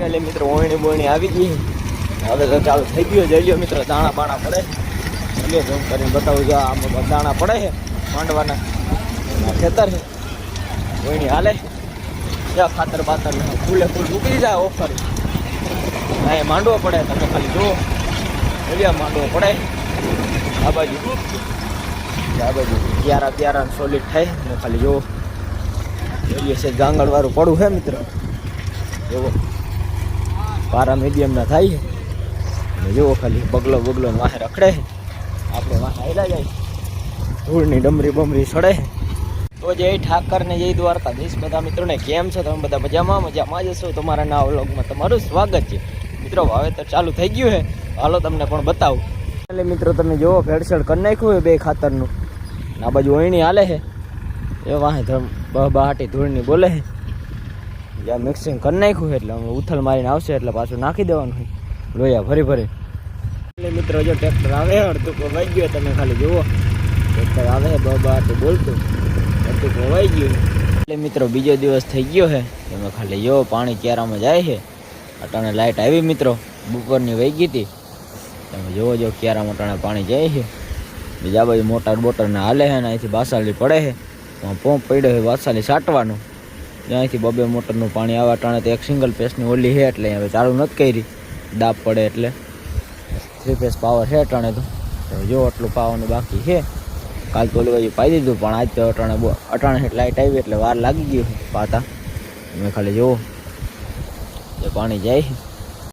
Finally મિત્રો ઓયણી બોયણી આવી ગઈ. હવે તો ચાલુ થઈ ગયું. જઈ લ્યો મિત્રો, દાણા બાણા પડે. જઈ ઝૂમ કરીને બતાવું જો આમાં દાણા પડે છે માંડવાના. ખેતર છે, ઓયણી હાલે. ત્યાં ખાતર બાતર ફૂલે ફૂલ ઉકળી જાય ઓફર. હા, એ માંડવો પડે. તમે ખાલી જુઓ, માંડવો પડે. આ બાજુ ક્યારા સોલિડ થાય ને ખાલી જુઓ. છે ગાંગડ વાળું પડું છે મિત્રો. જુઓ પારા મીડિયમના થાય છે. અને જુઓ ખાલી બગલો વાહે રખડે છે. આપણે વાહે હાલ્યા જાય. ધૂળની ડમરી બમરી સડે. તો જય ઠાકર ને જય દ્વારકાધીશ. બધા મિત્રોને કેમ છો? તમે બધા મજામાં જ હશો. તમારા નવા વ્લોગમાં તમારું સ્વાગત છે. મિત્રો વાવેતર ચાલુ થઈ ગયું છે. હાલો તમને પણ બતાવું. એટલે મિત્રો તમે જુઓ ભેળસેળ કરી નાખ્યું હોય બે ખાતરનું. આ બાજુ ઓયણી હાલે છે. એ વાહે બહાટી ધૂળની બોલે છે. જ્યાં મિક્સિંગ કરી નાખ્યું એટલે અમે ઉથલ મારીને આવશે એટલે પાછું નાખી દેવાનું હોય લોયા ભરી. એટલે મિત્રો જો ટ્રેક્ટર આવે અડધું વહી ગયો. તમે ખાલી જુઓ ટ્રેક્ટર આવે છે બહાટી બોલતું અડધું વહી ગયું. એટલે મિત્રો બીજો દિવસ થઈ ગયો છે. તમે ખાલી જો પાણી ક્યારામાં જાય છે. અટાણે લાઇટ આવી મિત્રો, બપોરની વહી ગઈ હતી. તમે જોવો ક્યારામાં અટાણે પાણી જાય છે. બીજા બાજુ મોટર બોટરને હાલે છે ને અહીંથી બાસાલી પડે છે. પંપ પડ્યો છે બાસાલી સાટવાનું. ત્યાંથી બબે મોટરનું પાણી આવે. અટાણે તો એક સિંગલ ફેસની ઓલી છે એટલે હવે ચાલુ નથી કરી. દાબ પડે એટલે 3 ફેસ પાવર છે અટાણે. તો જો આટલું પાવાનું બાકી છે. કાલ તો ઓલી બાજુ પાઈ દીધું પણ આજ તો અટાણે લાઇટ આવી એટલે વાર લાગી ગયું પાતા. તમે ખાલી જુઓ જે પાણી જાય છે.